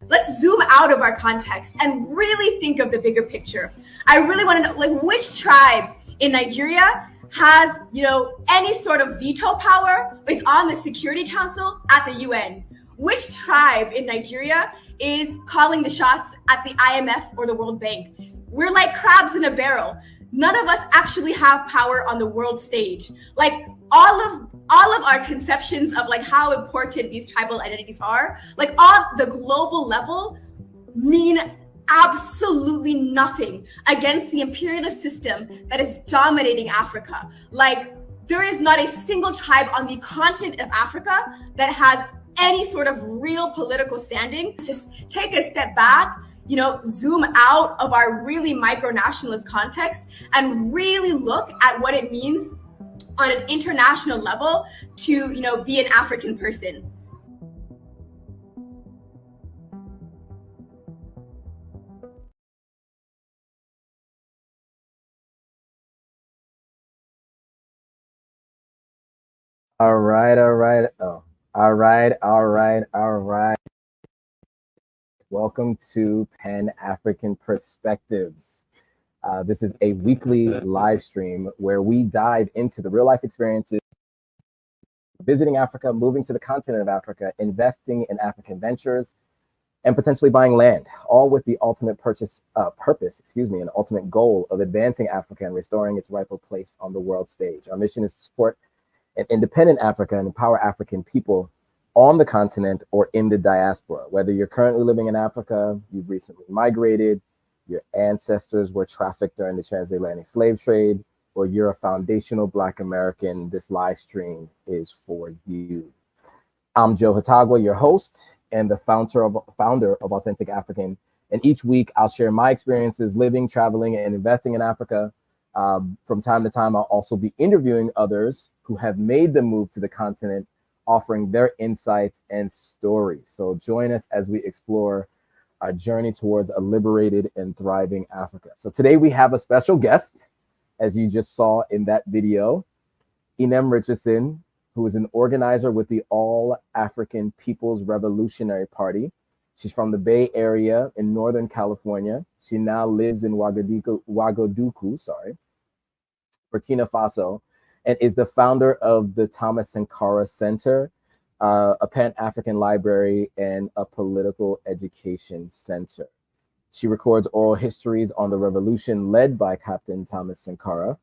let's zoom out of our context and really think of the bigger picture. I really want to know, like, which tribe in Nigeria has, any sort of veto power, is on the Security Council at the UN? Which tribe in Nigeria is calling the shots at the IMF or the World Bank? We're like crabs in a barrel. None of us actually have power on the world stage. Like, all of our conceptions of like how important these tribal identities are, like on the global level, mean absolutely nothing against the imperialist system that is dominating Africa. Like, there is not a single tribe on the continent of Africa that has any sort of real political standing. Just take a step back, zoom out of our really micro-nationalist context and really look at what it means on an international level to, be an African person. All right. Oh, all right. Welcome to Pan-African Perspectives. This is a weekly live stream where we dive into the real life experiences, visiting Africa, moving to the continent of Africa, investing in African ventures, and potentially buying land, all with the ultimate purpose, and ultimate goal of advancing Africa and restoring its rightful place on the world stage. Our mission is to support an independent Africa and empower African people on the continent or in the diaspora. Whether you're currently living in Africa, you've recently migrated, your ancestors were trafficked during the transatlantic slave trade, or you're a foundational Black American, this live stream is for you. I'm Joe Hatagwa, your host and the founder of Authentic African. And each week I'll share my experiences living, traveling, and investing in Africa. From time to time, I'll also be interviewing others who have made the move to the continent, offering their insights and stories. So join us as we explore a journey towards a liberated and thriving Africa. So today we have a special guest, as you just saw in that video, Inem Richardson, who is an organizer with the All African People's Revolutionary Party. She's from the Bay Area in Northern California. She now lives in Ouagadougou, Burkina Faso, and is the founder of the Thomas Sankara Center, a Pan-African library, and a political education center. She records oral histories on the revolution led by Captain Thomas Sankara.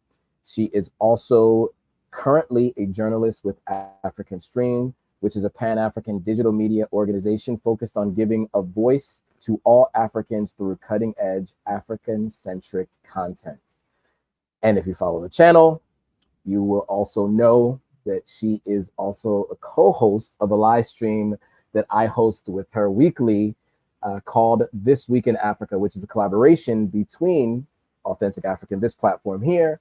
She is also currently a journalist with African Stream, which is a Pan-African digital media organization focused on giving a voice to all Africans through cutting-edge African-centric content. And if you follow the channel, you will also know that she is also a co-host of a live stream that I host with her weekly called This Week in Africa, which is a collaboration between Authentic African, this platform here,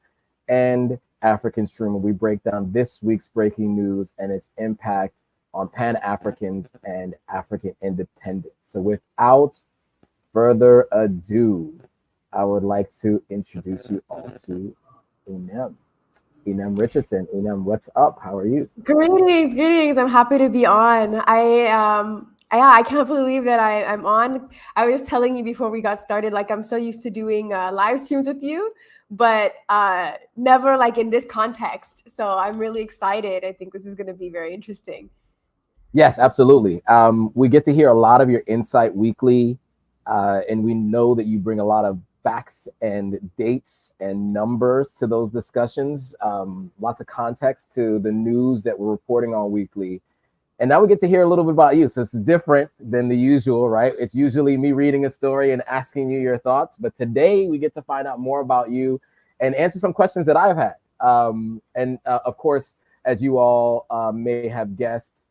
and African Stream, where we break down this week's breaking news and its impact on Pan-Africans and African independence. So without further ado, I would like to introduce you all to Inem Richardson. Inem, what's up? How are you? Greetings. I'm happy to be on. I can't believe that I'm on. I was telling you before we got started, like, I'm so used to doing live streams with you, but never like in this context. So I'm really excited. I think this is going to be very interesting. Yes, absolutely. We get to hear a lot of your insight weekly, and we know that you bring a lot of facts and dates and numbers to those discussions, lots of context to the news that we're reporting on weekly. And now we get to hear a little bit about you. So it's different than the usual, right? It's usually me reading a story and asking you your thoughts. But today we get to find out more about you and answer some questions that I've had. Of course, as you all may have guessed,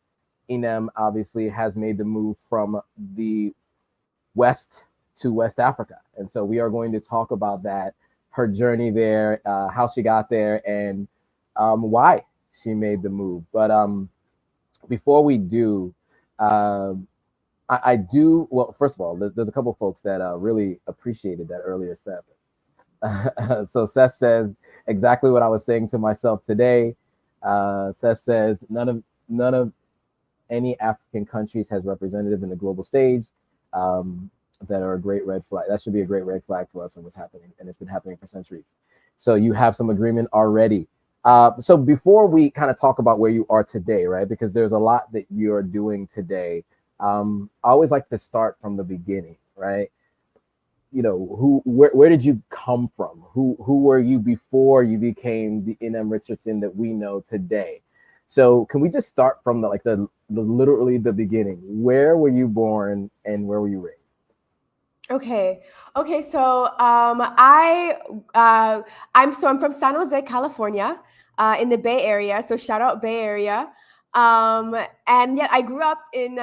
Inem obviously has made the move from the West to West Africa. And so we are going to talk about that, her journey there, how she got there, and why she made the move. But before we do, I do, well, first of all, there's a couple folks that really appreciated that earlier step. So Seth says exactly what I was saying to myself today. Seth says none of any African countries has representative in the global stage. that are a great red flag. That should be a great red flag for us and what's happening, and it's been happening for centuries. So you have some agreement already. So before we kind of talk about where you are today, right? Because there's a lot that you're doing today. I always like to start from the beginning, right? You know, where did you come from? Who were you before you became the Inem Richardson that we know today? So can we just start from the literally the beginning? Where were you born and where were you raised? Okay. So I'm from San Jose, California, in the Bay Area. So shout out Bay Area. And yet I grew up in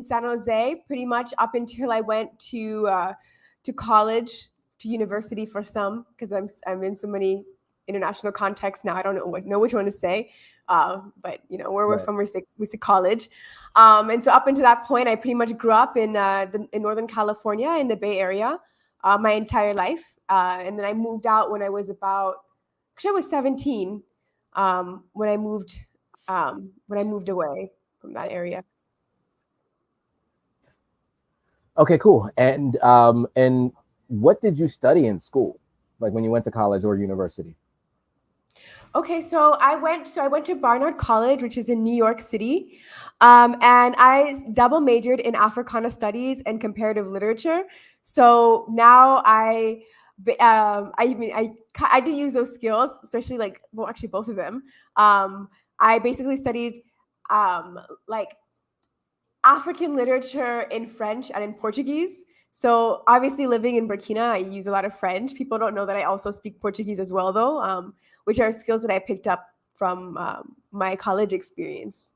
San Jose pretty much up until I went to college, to university for some, because I'm in so many international contexts now. I don't know which one to say. But you know, where we're from, we say college. And so up until that point, I pretty much grew up in Northern California, in the Bay Area, my entire life. And then I moved out when I was 17, when I moved away from that area. Okay, cool. And what did you study in school, like when you went to college or university? Okay, so I went to Barnard College, which is in New York City, and I double majored in Africana Studies and Comparative Literature. So now I do use those skills, especially actually both of them. I basically studied like African literature in French and in Portuguese. So obviously living in Burkina, I use a lot of French. People don't know that I also speak Portuguese as well, though, which are skills that I picked up from my college experience.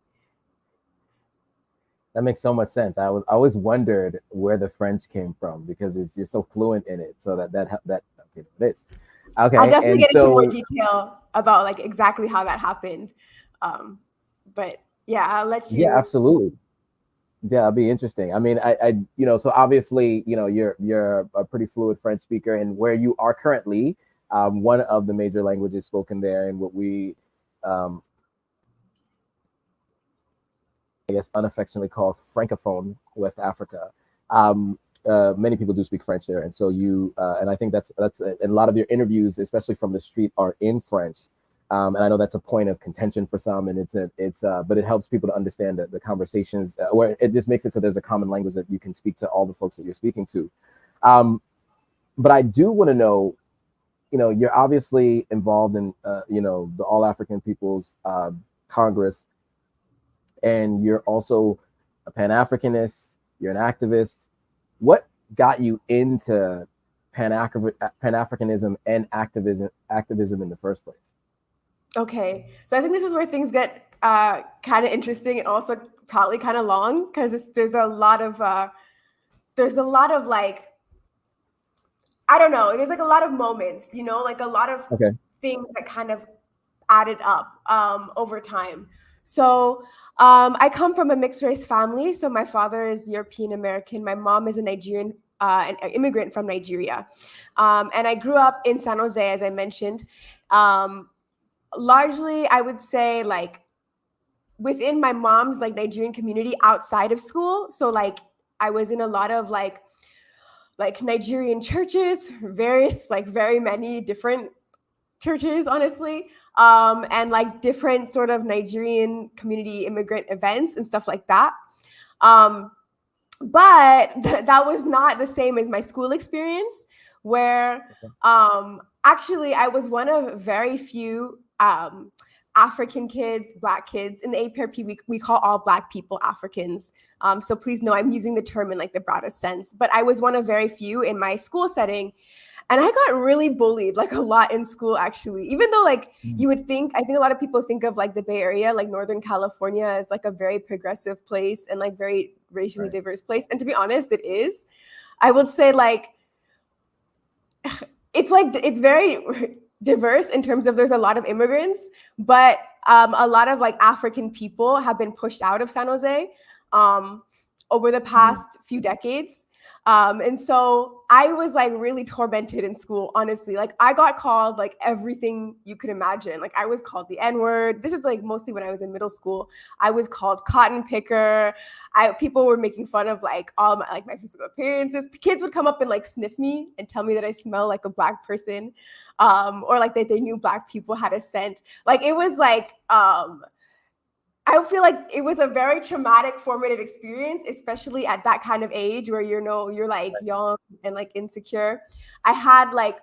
That makes so much sense. I always wondered where the French came from because you're so fluent in it. So that okay, it is. Okay. I'll definitely get into more detail about exactly how that happened. But yeah, I'll let you. Yeah, absolutely. Yeah, it'll be interesting. I mean, I so obviously, you're a pretty fluid French speaker, and where you are currently, one of the major languages spoken there, and what we, I guess, unaffectionately call Francophone West Africa. Many people do speak French there, and so and I think that's and a lot of your interviews, especially from the street, are in French. And I know that's a point of contention for some, and but it helps people to understand the conversations, where it just makes it so there's a common language that you can speak to all the folks that you're speaking to. But I do want to know, you're obviously involved in, the All African People's Congress, and you're also a Pan-Africanist. You're an activist. What got you into Pan-Africanism and activism in the first place? Okay, so I think this is where things get kind of interesting and also probably kind of long, because there's a lot of I don't know, there's a lot of moments, a lot of things that kind of added up over time. So I come from a mixed race family. So my father is European American. My mom is a Nigerian, an immigrant from Nigeria. And I grew up in San Jose, as I mentioned. Largely, I would say within my mom's Nigerian community outside of school. So I was in a lot of Nigerian churches, various very many different churches, honestly, and different sort of Nigerian community immigrant events and stuff like that. But that was not the same as my school experience, where actually I was one of very few African kids, Black kids. In the APRP, we call all Black people Africans. So please know I'm using the term in the broadest sense. But I was one of very few in my school setting. And I got really bullied a lot in school, actually, even though you would think, I think a lot of people think of the Bay Area, Northern California, as a very progressive place and very racially diverse place. And to be honest, it is. I would say it's very diverse in terms of there's a lot of immigrants, but a lot of African people have been pushed out of San Jose over the past few decades. And so I was like really tormented in school, honestly. Like I got called like everything you could imagine. Like I was called the N-word. This is like mostly when I was in middle school. I was called cotton picker. People were making fun of like all my physical appearances. Kids would come up and like sniff me and tell me that I smell like a Black person, or like that they knew Black people had a scent. Like it was like I feel like it was a very traumatic formative experience, especially at that kind of age where you're like young and like insecure. I had like,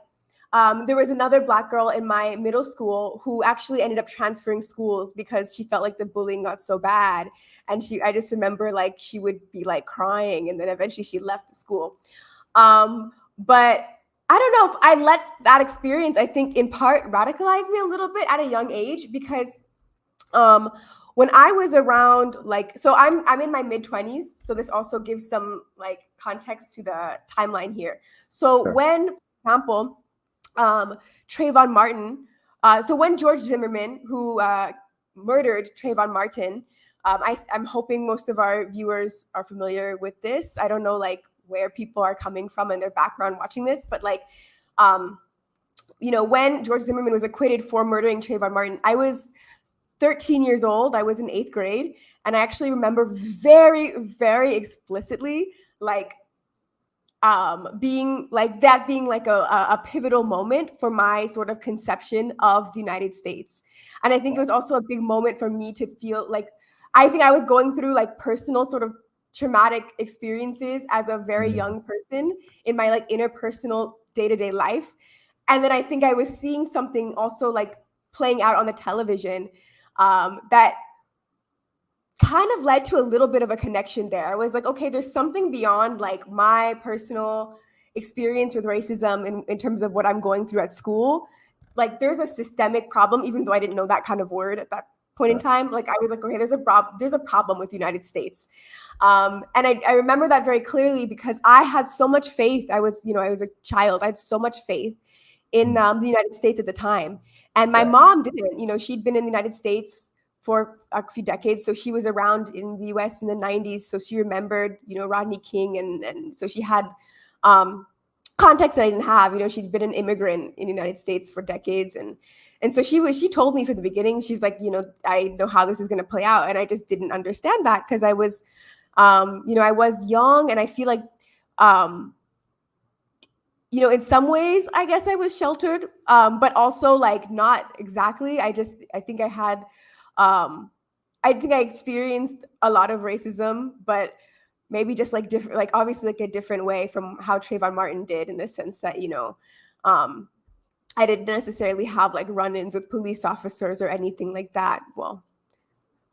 there was another Black girl in my middle school who actually ended up transferring schools because she felt like the bullying got so bad. And I just remember like she would be like crying, and then eventually she left the school. But I don't know if I let that experience, I think in part radicalize me a little bit at a young age, because when I was around, like, so I'm in my mid-20s, so this also gives some like context to the timeline here. So Sure. when, for example, Trayvon Martin, so when George Zimmerman, who murdered Trayvon Martin, I'm hoping most of our viewers are familiar with this. I don't know like where people are coming from and their background watching this, but like, when George Zimmerman was acquitted for murdering Trayvon Martin, I was 13 years old. I was in 8th grade. And I actually remember very, very explicitly, like, being like a pivotal moment for my sort of conception of the United States. And I think it was also a big moment for me to feel like, I think I was going through like personal sort of traumatic experiences as a very young person in my like interpersonal day-to-day life. And then I think I was seeing something also like playing out on the television that kind of led to a little bit of a connection there. I was like, okay, there's something beyond like my personal experience with racism in terms of what I'm going through at school. Like there's a systemic problem, even though I didn't know that kind of word at that point in time. Like I was like, okay, there's a problem with the United States. And I remember that very clearly because I had so much faith. I was a child. I had so much faith in the United States at the time. And my mom didn't, she'd been in the United States for a few decades. So she was around in the US in the 90s. So she remembered, Rodney King. And so she had context that I didn't have. She'd been an immigrant in the United States for decades. And so she told me from the beginning, she's like, I know how this is going to play out. And I just didn't understand that because I was, I was young, and I feel like, in some ways, I guess I was sheltered, but also like not exactly. I think I had, I think I experienced a lot of racism, but maybe just like different, like obviously like a different way from how Trayvon Martin did, in the sense that, I didn't necessarily have like run-ins with police officers or anything like that. Well,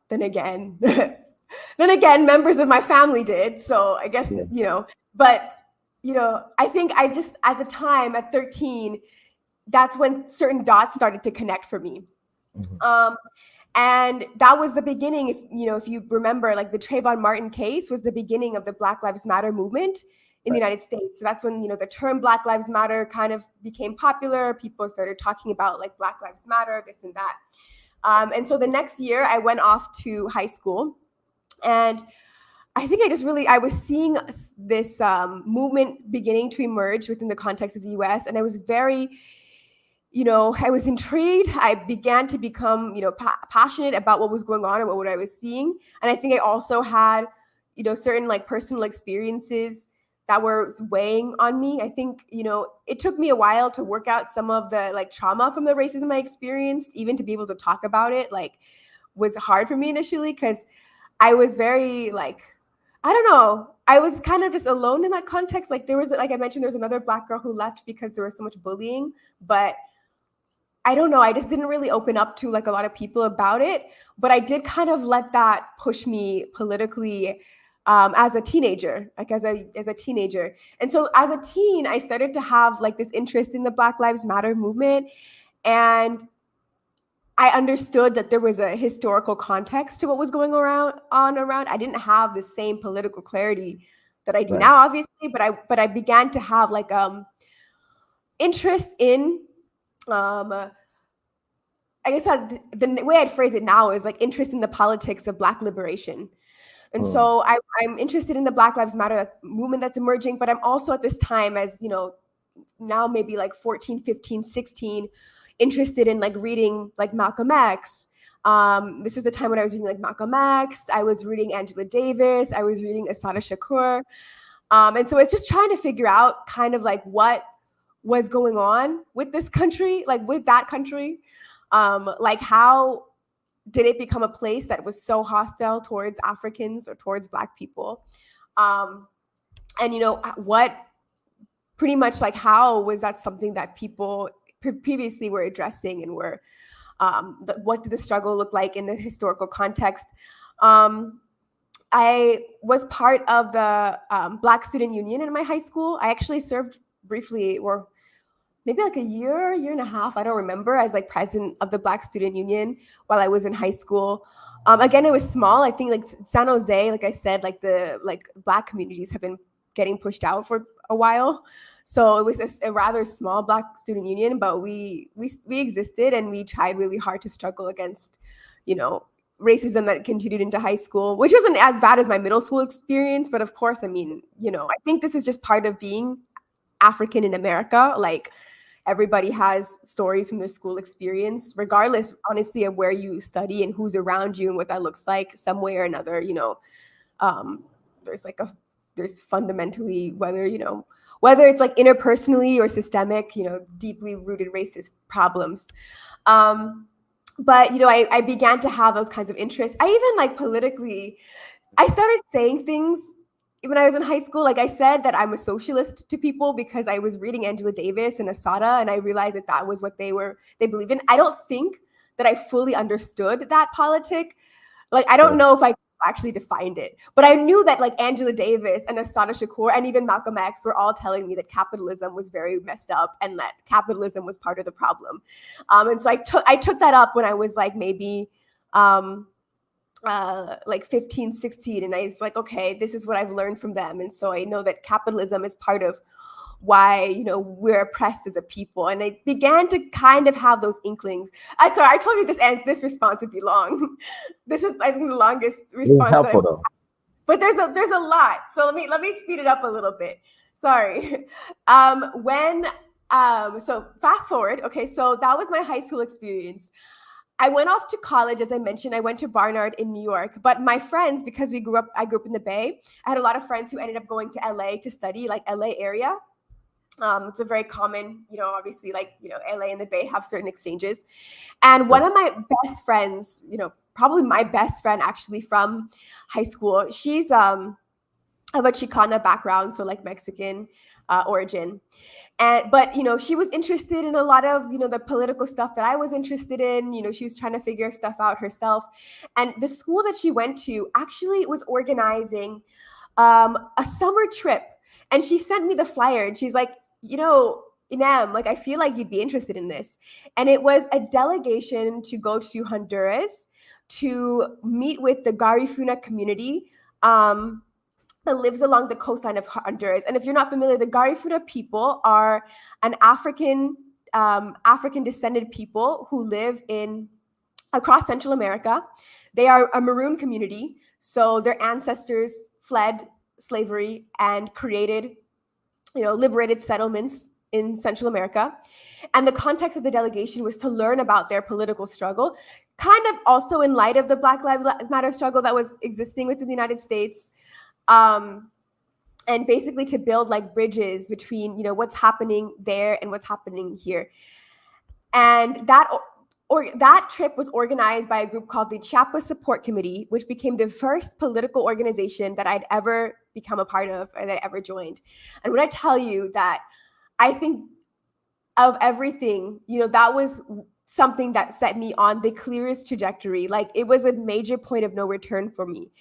then again, members of my family did. So I guess, but I think I just, at the time at 13, that's when certain dots started to connect for me. And that was the beginning. If you remember, like the Trayvon Martin case was the beginning of the Black Lives Matter movement in the United States. So that's when, the term Black Lives Matter kind of became popular. People started talking about like Black Lives Matter, this and that. And so the next year I went off to high school, and I think I was seeing this movement beginning to emerge within the context of the US. And I was very, I was intrigued. I began to become, passionate about what was going on and what I was seeing. And I think I also had, certain like personal experiences that were weighing on me. I think, it took me a while to work out some of the like trauma from the racism I experienced, even to be able to talk about it, like was hard for me initially, because I was very like, I don't know. I was kind of just alone in that context. Like there was, like I mentioned, there's another Black girl who left because there was so much bullying, but I don't know. I just didn't really open up to like a lot of people about it, but I did kind of let that push me politically as a teenager, like as a teenager. And so as a teen, I started to have like this interest in the Black Lives Matter movement. And I understood that there was a historical context to what was going around. I didn't have the same political clarity that I do now, obviously, but I began to have like interest in, I guess the way I'd phrase it now is like interest in the politics of Black liberation. And so I'm interested in the Black Lives Matter movement that's emerging, but I'm also at this time, as you know, now maybe like 14, 15, 16, interested in like reading like Malcolm X. This is the time when I was reading like Malcolm X, I was reading Angela Davis, I was reading Assata Shakur. And so it's just trying to figure out kind of like what was going on with this country, like with that country. Like how did it become a place that was so hostile towards Africans or towards Black people? And, you know, what pretty much like how was that something that people previously were addressing and were, what did the struggle look like in the historical context? I was part of the Black Student Union in my high school. I actually served briefly, or maybe like a year and a half, I don't remember, as like president of the Black Student Union while I was in high school. Again, it was small. I think like San Jose, like I said, like the Black communities have been getting pushed out for a while. So it was a rather small Black Student Union, but we existed and we tried really hard to struggle against, you know, racism that continued into high school, which wasn't as bad as my middle school experience. But of course, I mean, you know, I think this is just part of being African in America. Like everybody has stories from their school experience, regardless, honestly, of where you study and who's around you and what that looks like some way or another, you know. There's fundamentally, whether it's like interpersonally or systemic, you know, deeply rooted racist problems. But, you know, I began to have those kinds of interests. I even like politically, I started saying things when I was in high school. Like I said that I'm a socialist to people because I was reading Angela Davis and Assata, and I realized that that was what they believed in. I don't think that I fully understood that politic. Like, I don't know if I actually defined it, but I knew that like Angela Davis and Assata Shakur and even Malcolm X were all telling me that capitalism was very messed up and that capitalism was part of the problem. And so I took that up when I was like maybe like 15, 16. And I was like, okay, this is what I've learned from them. And so I know that capitalism is part of why, you know, we're oppressed as a people. And I began to kind of have those inklings. Sorry, I told you this response would be long. This is, I think, the longest response. This is helpful though. But there's a lot. So let me speed it up a little bit. Sorry. So fast forward. Okay, so that was my high school experience. I went off to college, as I mentioned. I went to Barnard in New York. But my friends, because I grew up in the Bay, I had a lot of friends who ended up going to LA to study, like LA area. It's a very common, you know, obviously, like, you know, LA and the Bay have certain exchanges. And one of my best friends, you know, probably my best friend actually from high school, she's of a Chicana background, so like Mexican origin. But, you know, she was interested in a lot of, you know, the political stuff that I was interested in. You know, she was trying to figure stuff out herself. And the school that she went to actually was organizing a summer trip. And she sent me the flyer and she's like, you know, Inem, like, I feel like you'd be interested in this. And it was a delegation to go to Honduras to meet with the Garifuna community that lives along the coastline of Honduras. And if you're not familiar, the Garifuna people are an African descended people who live across Central America. They are a maroon community. So their ancestors fled slavery and created, you know, liberated settlements in Central America. And the context of the delegation was to learn about their political struggle, kind of also in light of the Black Lives Matter struggle that was existing within the United States. And basically to build like bridges between, you know, what's happening there and what's happening here. And that trip was organized by a group called the Chiapas Support Committee, which became the first political organization that I'd ever become a part of or that I ever joined. And when I tell you that I think of everything, you know, that was something that set me on the clearest trajectory. Like, it was a major point of no return for me,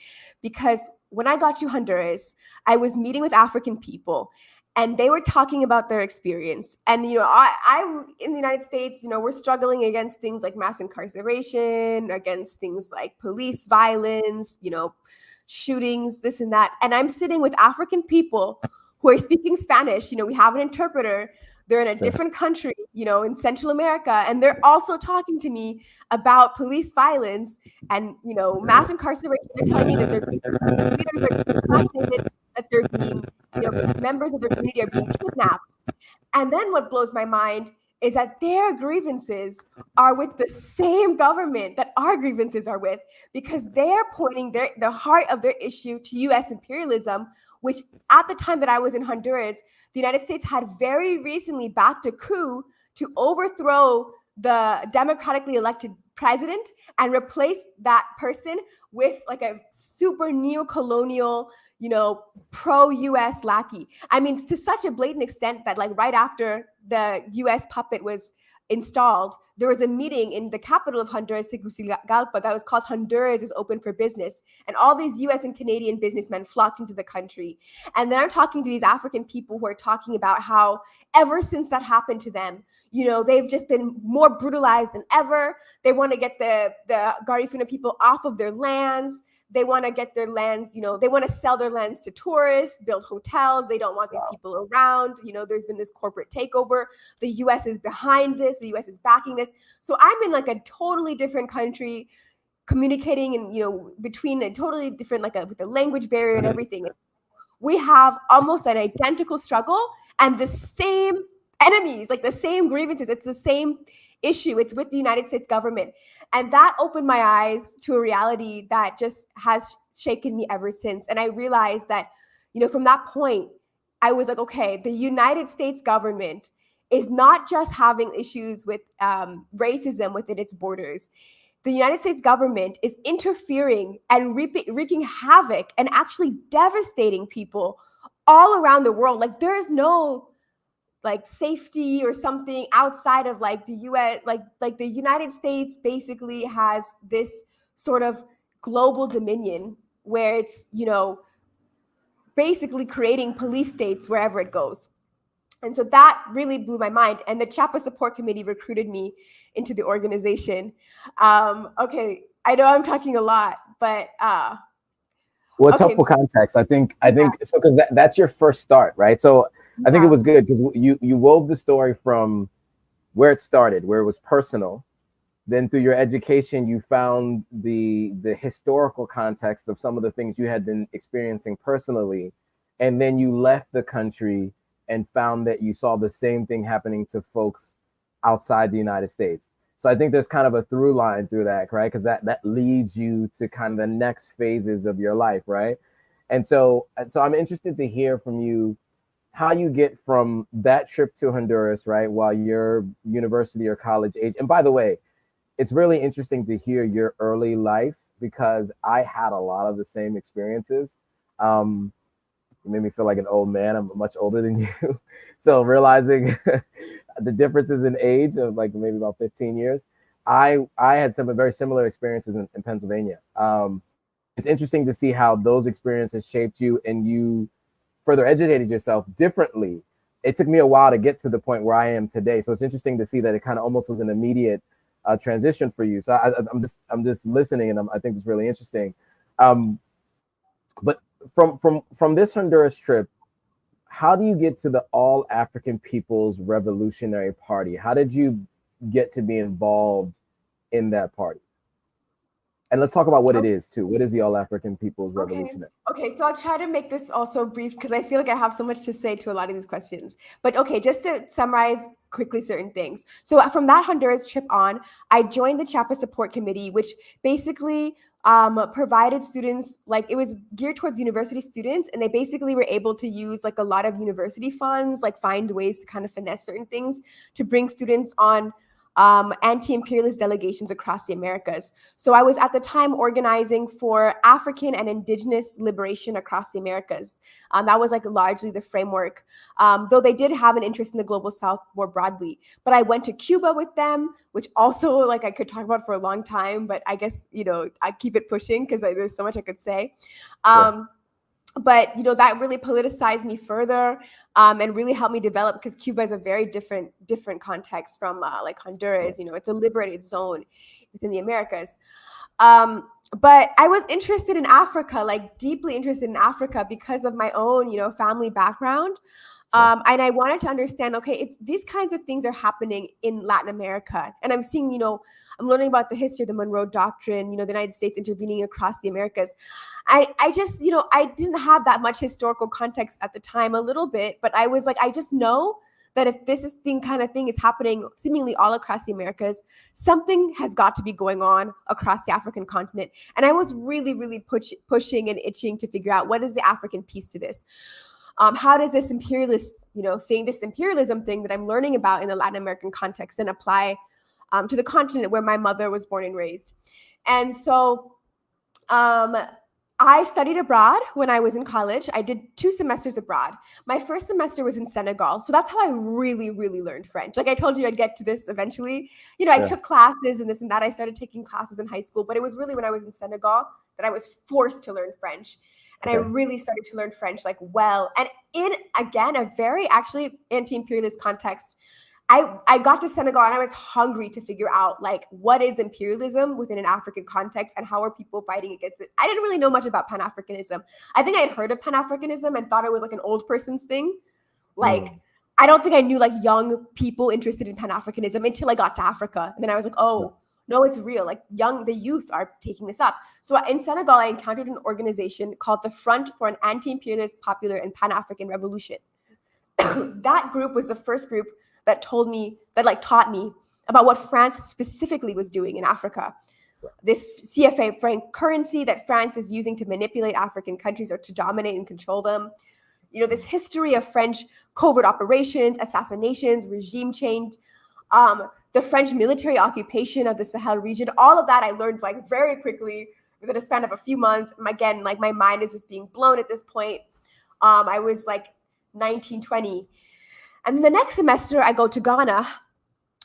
because when I got to Honduras, I was meeting with African people and they were talking about their experience. And, you know, I in the United States, you know, we're struggling against things like mass incarceration, against things like police violence, you know, shootings, this and that. And I'm sitting with African people who are speaking Spanish. You know, we have an interpreter. They're in a different country, in Central America, and they're also talking to me about police violence and, mass incarceration. They're telling me that their leaders are being assassinated, that they're being, members of their community are being kidnapped. And then what blows my mind is that their grievances are with the same government that our grievances are with, because they're pointing the heart of their issue to U.S. imperialism, which at the time that I was in Honduras, the United States had very recently backed a coup to overthrow the democratically elected president and replace that person with like a super neo-colonial, pro-US lackey. I mean, to such a blatant extent that like right after the US puppet was installed, there was a meeting in the capital of Honduras, Tegucigalpa, that was called Honduras is Open for Business. And all these US and Canadian businessmen flocked into the country. And then I'm talking to these African people who are talking about how ever since that happened to them, they've just been more brutalized than ever. They want to get the Garifuna people off of their lands. They want to get their lands, they want to sell their lands to tourists, build hotels. They don't want these people around. There's been this corporate takeover. The US is behind this. The US is backing this. So I'm in like a totally different country, communicating and, between a totally different, with a language barrier and everything. We have almost an identical struggle and the same enemies, like the same grievances. It's the same issue. It's with the United States government. And that opened my eyes to a reality that just has shaken me ever since. And I realized that, from that point, I was like, okay, the United States government is not just having issues with racism within its borders. The United States government is interfering and wreaking havoc and actually devastating people all around the world. Like there is no safety or something outside of the US, like the United States basically has this sort of global dominion where it's, basically creating police states wherever it goes. And so that really blew my mind. And the Chiapas Support Committee recruited me into the organization. Okay, I know I'm talking a lot, but well, it's helpful context. I think so, because that's your first start, right? So I think it was good because you wove the story from where it started, where it was personal. Then through your education, you found the historical context of some of the things you had been experiencing personally. And then you left the country and found that you saw the same thing happening to folks outside the United States. So I think there's kind of a through line through that, right? Because that leads you to kind of the next phases of your life, right? And so I'm interested to hear from you how you get from that trip to Honduras, right, while you're university or college age. And by the way, it's really interesting to hear your early life because I had a lot of the same experiences. It made me feel like an old man. I'm much older than you. So realizing the differences in age of like maybe about 15 years, I had some very similar experiences in Pennsylvania. It's interesting to see how those experiences shaped you and you further educated yourself differently. It took me a while to get to the point where I am today. So it's interesting to see that it kind of almost was an immediate transition for you. So I'm just listening, and I think it's really interesting. But from this Honduras trip, how do you get to the All African People's Revolutionary Party? How did you get to be involved in that party? And let's talk about what it is too. What is the All African People's Revolutionary? Okay, so I'll try to make this also brief because I feel like I have so much to say to a lot of these questions. But okay, just to summarize quickly certain things. So from that Honduras trip on, I joined the Chiapas Support Committee, which basically provided students, like it was geared towards university students, and they basically were able to use like a lot of university funds, like find ways to kind of finesse certain things to bring students on anti-imperialist delegations across the Americas. So I was at the time organizing for African and Indigenous liberation across the Americas. That was like largely the framework, though they did have an interest in the Global South more broadly. But I went to Cuba with them, which also like I could talk about for a long time, but I guess, I keep it pushing because there's so much I could say. Sure. But, that really politicized me further and really helped me develop because Cuba is a very different context from like Honduras. It's a liberated zone within the Americas. But I was interested in Africa, like deeply interested in Africa because of my own, family background. And I wanted to understand, okay, if these kinds of things are happening in Latin America, and I'm seeing, I'm learning about the history of the Monroe Doctrine, the United States intervening across the Americas. I just, I didn't have that much historical context at the time, a little bit, but I was like, I just know that if this kind of thing is happening seemingly all across the Americas, something has got to be going on across the African continent. And I was really, really pushing and itching to figure out what is the African piece to this. How does this imperialist, this imperialism thing that I'm learning about in the Latin American context then apply to the continent where my mother was born and raised? And so I studied abroad when I was in college. I did 2 semesters abroad. My first semester was in Senegal. So that's how I really, really learned French. Like I told you, I'd get to this eventually. I took classes and this and that. I started taking classes in high school, but it was really when I was in Senegal that I was forced to learn French. And I really started to learn French well. And in, again, a very actually anti-imperialist context, I got to Senegal and I was hungry to figure out what is imperialism within an African context and how are people fighting against it. I didn't really know much about Pan-Africanism. I think I had heard of Pan-Africanism and thought it was an old person's thing. I don't think I knew young people interested in Pan-Africanism until I got to Africa. And then I was like, oh, no, it's real. The youth are taking this up. So in Senegal, I encountered an organization called the Front for an Anti-Imperialist, Popular, and Pan-African Revolution. That group was the first group that taught me about what France specifically was doing in Africa. This CFA franc currency that France is using to manipulate African countries or to dominate and control them. This history of French covert operations, assassinations, regime change, the French military occupation of the Sahel region. All of that I learned very quickly within a span of a few months. And again, my mind is just being blown at this point. I was 19, 20. And then the next semester, I go to Ghana,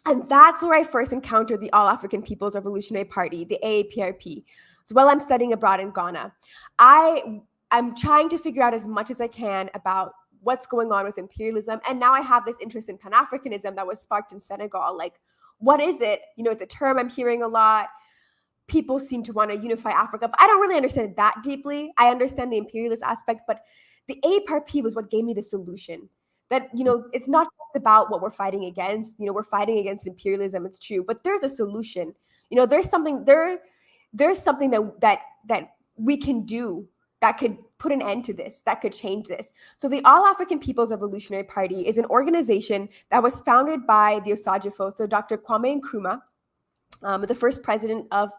and that's where I first encountered the All African People's Revolutionary Party, the AAPRP. So while I'm studying abroad in Ghana, I'm trying to figure out as much as I can about what's going on with imperialism. And now I have this interest in Pan-Africanism that was sparked in Senegal. What is it? It's a term I'm hearing a lot. People seem to want to unify Africa, but I don't really understand it that deeply. I understand the imperialist aspect, but the AAPRP was what gave me the solution. That, it's not just about what we're fighting against. We're fighting against imperialism. It's true, but there's a solution. There's something that we can do that could put an end to this, that could change this. So the All African People's Revolutionary Party is an organization that was founded by the Osajifo, so Dr. Kwame Nkrumah, the first president of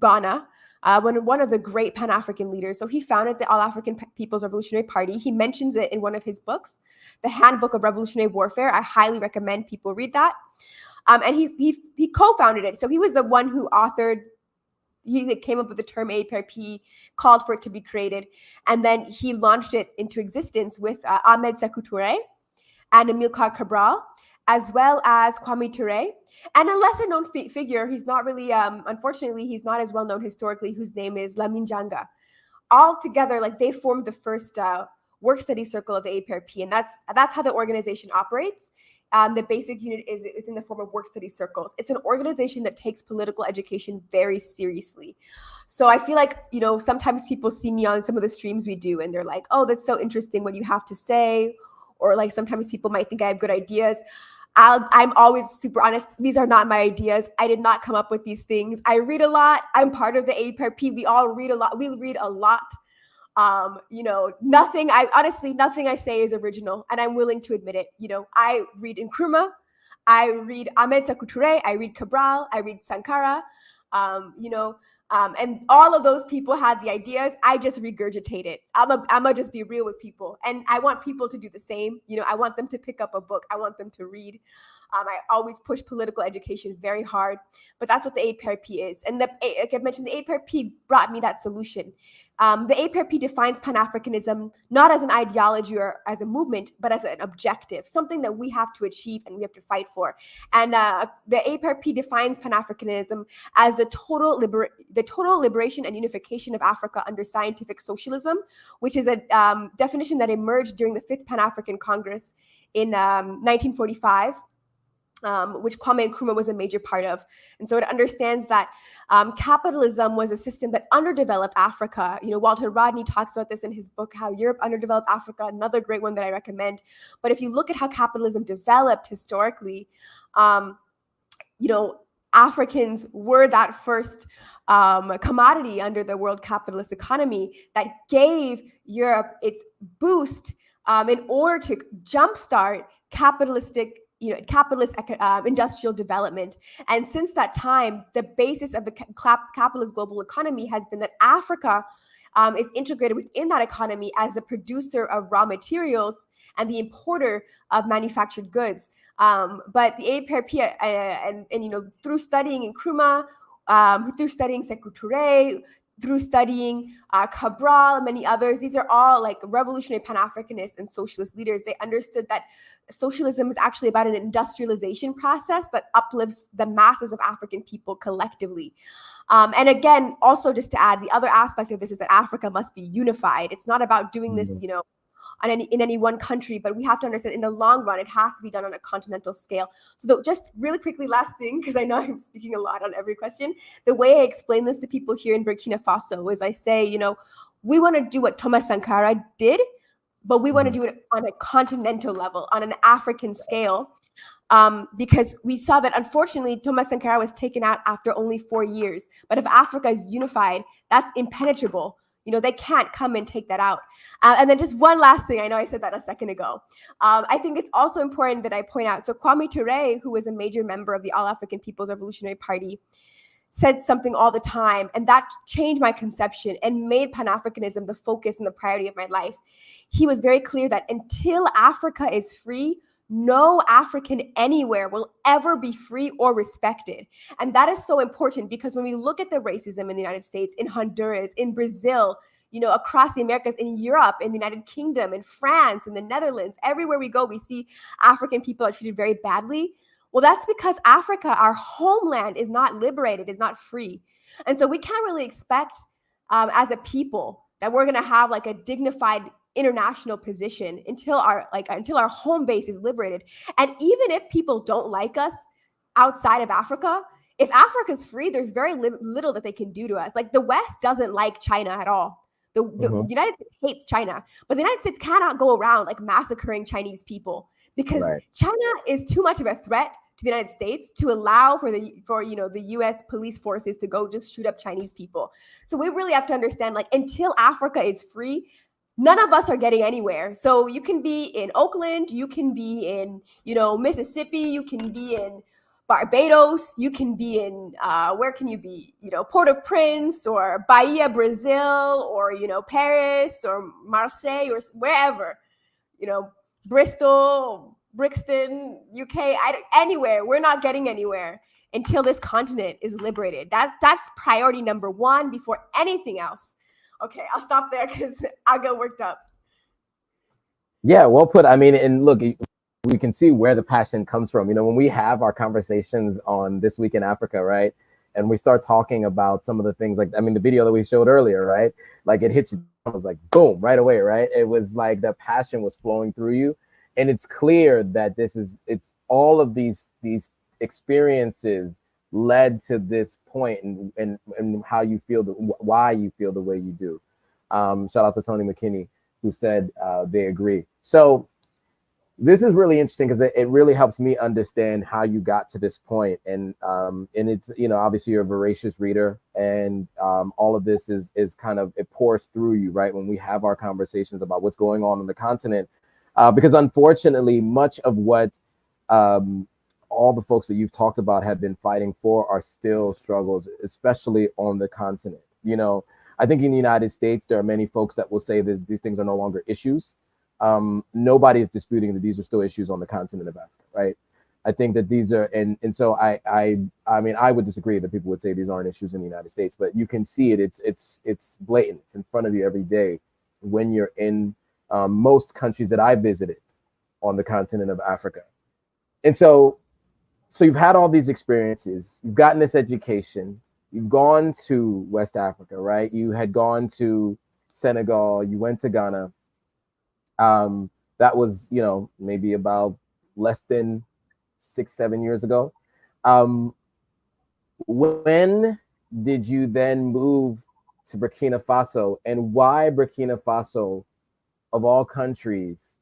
Ghana, one of the great Pan-African leaders. So he founded the All African People's Revolutionary Party. He mentions it in one of his books, The Handbook of Revolutionary Warfare. I highly recommend people read that. And he co-founded it. So he was the one who he came up with the term AAPRP, called for it to be created. And then he launched it into existence with Ahmed Sékou Touré and Amilcar Cabral, as well as Kwame Ture. And a lesser known figure, he's not really, unfortunately, he's not as well known historically, whose name is Lamine Janga. All together, they formed the first work study circle of the AAPRP. And that's how the organization operates. The basic unit is within the form of work study circles. It's an organization that takes political education very seriously. So I feel sometimes people see me on some of the streams we do and they're like, oh, that's so interesting what you have to say. Or sometimes people might think I have good ideas. I'm always super honest. These are not my ideas. I did not come up with these things. I read a lot. I'm part of the AAPRP. We all read a lot. We read a lot. Nothing I say is original, and I'm willing to admit it. I read Nkrumah, I read Ahmed Sékou Touré, I read Cabral, I read Sankara, and all of those people had the ideas. I just regurgitate it. I'm gonna just be real with people, and I want people to do the same. I want them to pick up a book. I want them to read. I always push political education very hard, but that's what the AAPRP is. And like I mentioned, the AAPRP brought me that solution. The AAPRP defines Pan-Africanism not as an ideology or as a movement, but as an objective, something that we have to achieve and we have to fight for. And the AAPRP defines Pan-Africanism as the total liberation and unification of Africa under scientific socialism, which is a definition that emerged during the 5th Pan-African Congress in 1945. which Kwame Nkrumah was a major part of. And so it understands that capitalism was a system that underdeveloped Africa. Walter Rodney talks about this in his book, How Europe Underdeveloped Africa, another great one that I recommend. But if you look at how capitalism developed historically, Africans were that first commodity under the world capitalist economy that gave Europe its boost in order to jumpstart capitalist industrial development. And since that time, the basis of the capitalist global economy has been that Africa is integrated within that economy as a producer of raw materials and the importer of manufactured goods. But the APRP and through studying Nkrumah, through studying Sekou Touré, through studying Cabral and many others, these are all like revolutionary Pan-Africanists and socialist leaders. They understood that socialism is actually about an industrialization process that uplifts the masses of African people collectively. And again, also just to add, the other aspect of this is that Africa must be unified. It's not about doing this, in any one country, but we have to understand in the long run, it has to be done on a continental scale. So just really quickly, last thing, because I know I'm speaking a lot on every question, the way I explain this to people here in Burkina Faso is I say, we want to do what Thomas Sankara did, but we want to do it on a continental level, on an African scale, because we saw that unfortunately Thomas Sankara was taken out after only 4 years. But if Africa is unified, that's impenetrable. They can't come and take that out. And then just one last thing. I know I said that a second ago. I think it's also important that I point out. So Kwame Touré, who was a major member of the All African People's Revolutionary Party, said something all the time, and that changed my conception and made Pan-Africanism the focus and the priority of my life. He was very clear that until Africa is free, no African anywhere will ever be free or respected. And that is so important because when we look at the racism in the United States, in Honduras, in Brazil, across the Americas, in Europe, in the United Kingdom, in France, in the Netherlands, everywhere we go, we see African people are treated very badly. Well, that's because Africa, our homeland, is not liberated, is not free. And so we can't really expect as a people that we're going to have like a dignified international position until our home base is liberated. And even if people don't like us outside of Africa, if Africa's free, there's very little that they can do to us. Like the West doesn't like China at all. The United States hates China, but the United States cannot go around like massacring Chinese people because China is too much of a threat to the United States to allow for the US police forces to go just shoot up Chinese people. So we really have to understand, like, until Africa is free, none of us are getting anywhere. So you can be in Oakland, you can be in, Mississippi, you can be in Barbados, you can be in, where can you be? Port-au-Prince or Bahia, Brazil, or, Paris or Marseille or wherever, Bristol, Brixton, UK, anywhere. We're not getting anywhere until this continent is liberated. That's priority number one before anything else. Okay, I'll stop there because I'll get worked up. Yeah, well put. I mean, and look, we can see where the passion comes from. When we have our conversations on This Week in Africa, right? And we start talking about some of the things like, the video that we showed earlier, right? Like it hits you, it was like, boom, right away, right? It was like the passion was flowing through you. And it's clear that it's all of these experiences led to this point and how you feel, why you feel the way you do. Shout out to Tony McKinney, who said they agree. So this is really interesting because it really helps me understand how you got to this point. And it's, obviously you're a voracious reader, and all of this is kind of, it pours through you, right? When we have our conversations about what's going on the continent, because unfortunately, much of what all the folks that you've talked about have been fighting for are still struggles, especially on the continent. I think in the United States, there are many folks that will say these things are no longer issues. Nobody is disputing that these are still issues on the continent of Africa, right? I think that these are, and so I mean, I would disagree that people would say these aren't issues in the United States, but you can see it. It's blatant. It's in front of you every day when you're in most countries that I visited on the continent of Africa. And so you've had all these experiences, you've gotten this education, you've gone to West Africa, right? You had gone to Senegal, you went to Ghana. That was, maybe about less than 6-7 years ago. When did you then move to Burkina Faso, and why Burkina Faso of all countries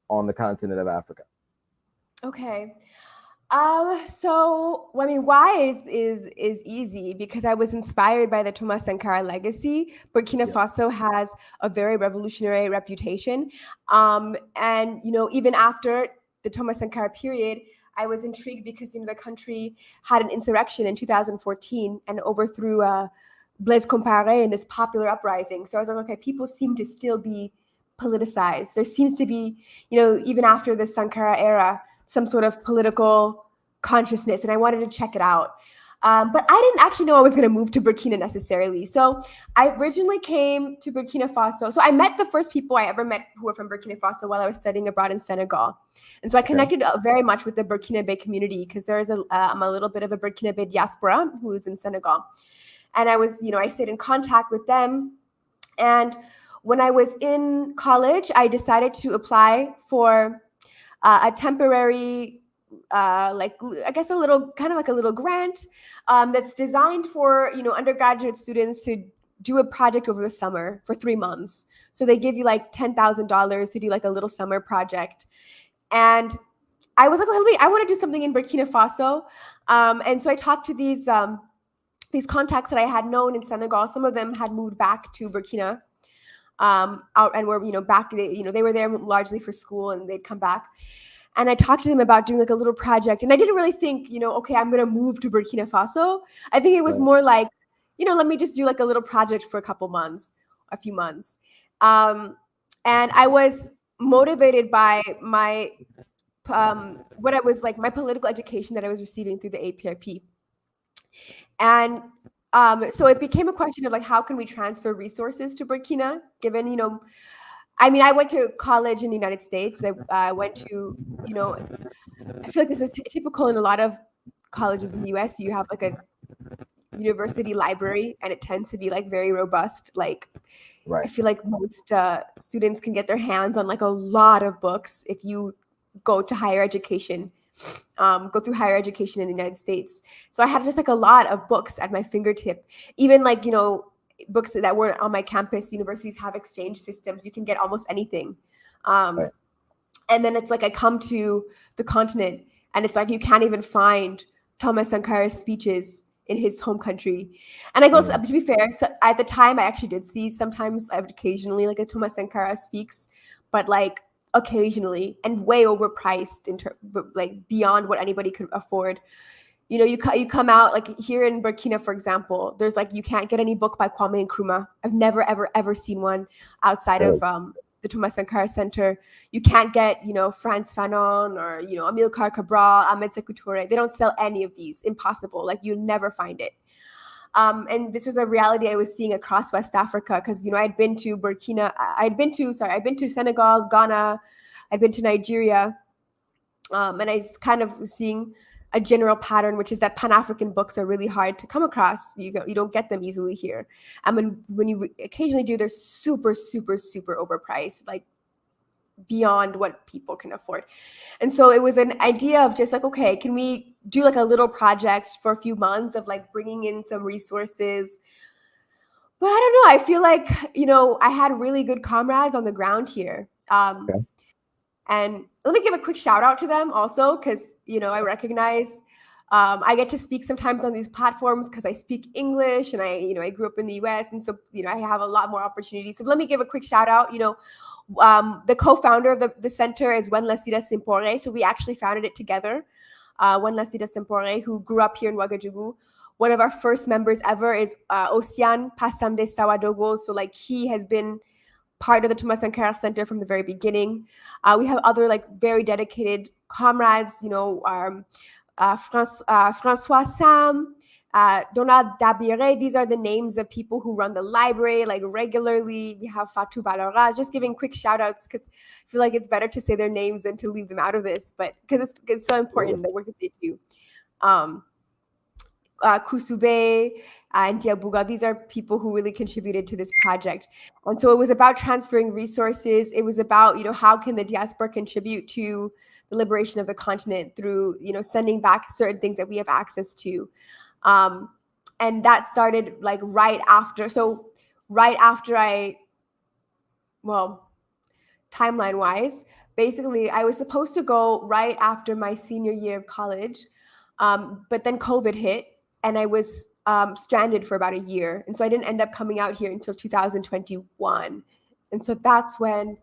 on the continent of Africa? Okay. So I mean, why is easy, because I was inspired by the Thomas Sankara legacy. Burkina Faso has a very revolutionary reputation, and even after the Thomas Sankara period, I was intrigued because the country had an insurrection in 2014 and overthrew Blaise Compaoré in this popular uprising. So I was like, okay, people seem to still be politicized. There seems to be, even after the Sankara era, some sort of political consciousness, and I wanted to check it out. But I didn't actually know I was going to move to Burkina necessarily. So I originally came to Burkina Faso. So I met the first people I ever met who were from Burkina Faso while I was studying abroad in Senegal. And so I connected very much with the Burkinabe community, because there's I'm a little bit of a Burkinabe diaspora who is in Senegal. And I was, I stayed in contact with them. And when I was in college, I decided to apply for a temporary, I guess a little grant that's designed for, undergraduate students to do a project over the summer for 3 months. So they give you like $10,000 to do like a little summer project. And I was like, oh, wait, I want to do something in Burkina Faso. And so I talked to these contacts that I had known in Senegal. Some of them had moved back to Burkina out and were, back, they were there largely for school, and they'd come back. And I talked to them about doing like a little project. And I didn't really think, okay, I'm going to move to Burkina Faso. I think it was more like, let me just do like a little project for a few months. And I was motivated by my, my political education that I was receiving through the APRP. And so it became a question of like, how can we transfer resources to Burkina, given, I went to college in the United States. I went to, I feel like this is typical in a lot of colleges in the US. You have like a university library, and it tends to be like very robust. Like, I feel like most students can get their hands on like a lot of books if you go to higher education. Go through higher education in the United States. So I had just like a lot of books at my fingertip. Even like, books that weren't on my campus. Universities have exchange systems. You can get almost anything. And then it's like I come to the continent, and it's like you can't even find Thomas Sankara's speeches in his home country. And I go, to be fair, so at the time I actually did see sometimes, occasionally like a Thomas Sankara speaks, but like occasionally, and way overpriced like beyond what anybody could afford. You come out like here in Burkina, for example, there's like, you can't get any book by Kwame Nkrumah. I've never, ever seen one outside of the Thomas Sankara Center. You can't get, Frantz Fanon or, Amilcar Cabral, Ahmed Sékou Touré. They don't sell any of these. Impossible. Like, you'll never find it. And this was a reality I was seeing across West Africa, because, I'd been to Senegal, Ghana, I'd been to Nigeria, and I was kind of seeing a general pattern, which is that Pan-African books are really hard to come across. You don't get them easily here. And when you occasionally do, they're super, super, super overpriced, like beyond what people can afford. And so it was an idea of just like, okay, can we do like a little project for a few months of like bringing in some resources? But I don't know. I feel like, I had really good comrades on the ground here. And let me give a quick shout out to them also, because, I recognize I get to speak sometimes on these platforms because I speak English, and I grew up in the US. And so, I have a lot more opportunities. So let me give a quick shout out. The co-founder of the center is Wenlesida Simpore. So we actually founded it together. Wenlesida Simpore, who grew up here in Ouagadougou. One of our first members ever is Osian Pasamde Sawadogo. So like, he has been part of the Thomas Sankara Center from the very beginning. We have other like very dedicated comrades, Francois Sam, Donald Dabire. These are the names of people who run the library like regularly. We have Fatou Baloraz, just giving quick shout outs because I feel like it's better to say their names than to leave them out of this, but because it's so important, the work that they do. Kusube and Diabuga. These are people who really contributed to this project. And so it was about transferring resources. It was about, how can the diaspora contribute to the liberation of the continent through, sending back certain things that we have access to. And that started like right after timeline wise, basically I was supposed to go right after my senior year of college. But then COVID hit and I was stranded for about a year. And so I didn't end up coming out here until 2021. And so that's when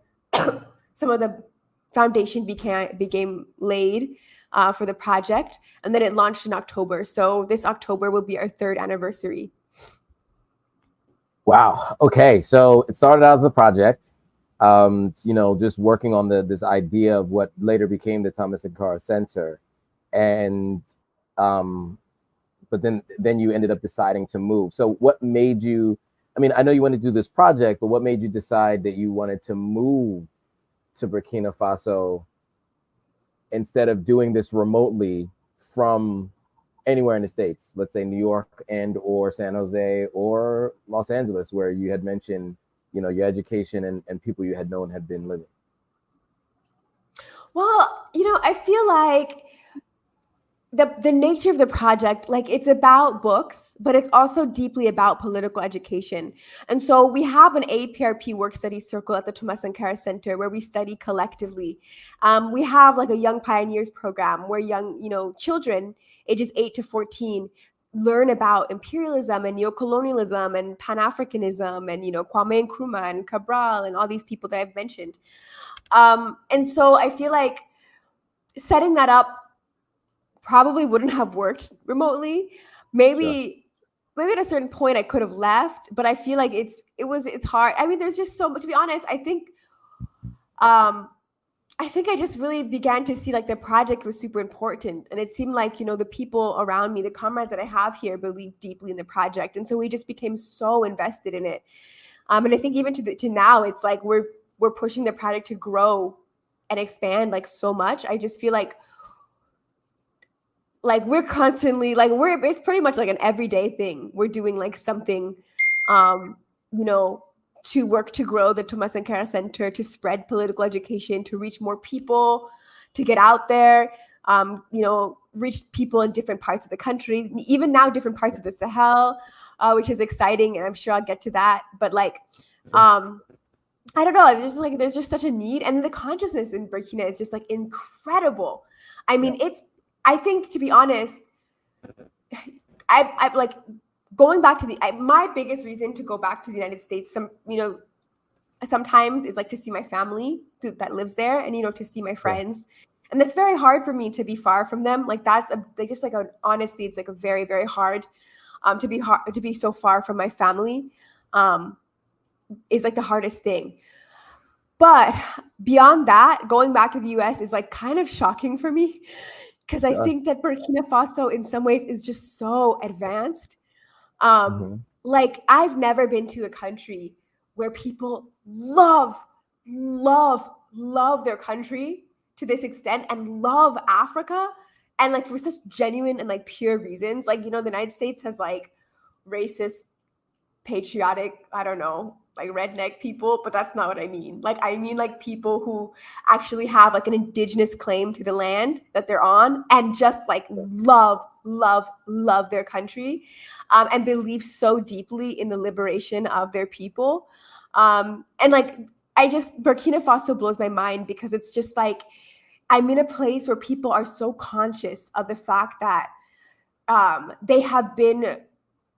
some of the foundation became laid for the project. And then it launched in October. So this October will be our 3rd anniversary. Wow. Okay. So it started out as a project, just working on this idea of what later became the Thomas Sankara Center. And but then you ended up deciding to move. So what made you, I know you wanted to do this project, but what made you decide that you wanted to move to Burkina Faso instead of doing this remotely from anywhere in the States, let's say New York and or San Jose or Los Angeles, where you had mentioned, your education and people you had known had been living? Well, I feel like the nature of the project, like it's about books, but it's also deeply about political education. And so we have an APRP work study circle at the Thomas Sankara Center where we study collectively. We have like a Young Pioneers program where young, children ages 8 to 14 learn about imperialism and neocolonialism and Pan-Africanism and, Kwame Nkrumah and Cabral and all these people that I've mentioned. And so I feel like setting that up probably wouldn't have worked remotely. Maybe at a certain point I could have left, but I feel like it's hard. There's just so much, to be honest. I think I just really began to see like the project was super important, and it seemed like, the people around me, the comrades that I have here, believe deeply in the project, and so we just became so invested in it. And I think even to now, it's like we're pushing the project to grow and expand like so much. I just feel like we're constantly it's pretty much like an everyday thing. We're doing like something, to work to grow the Thomas Sankara Center, to spread political education, to reach more people, to get out there, reach people in different parts of the country, even now different parts of the Sahel, which is exciting. And I'm sure I'll get to that. But I don't know, there's just such a need. And the consciousness in Burkina is just like incredible. I think, to be honest, I like going back to my biggest reason to go back to the United States, sometimes is like to see my family that lives there and, to see my friends. And that's very hard for me to be far from them. Like honestly, it's like a very, very hard to be so far from my family is like the hardest thing. But beyond that, going back to the US is like kind of shocking for me. Because I think that Burkina Faso in some ways is just so advanced. Like I've never been to a country where people love their country to this extent and love Africa. And like for such genuine and like pure reasons. Like, the United States has like racist, patriotic, I don't know, like redneck people, but that's not what I mean. Like, I mean like people who actually have like an indigenous claim to the land that they're on and just like love their country and believe so deeply in the liberation of their people. And like, Burkina Faso blows my mind because it's just like, I'm in a place where people are so conscious of the fact that they have been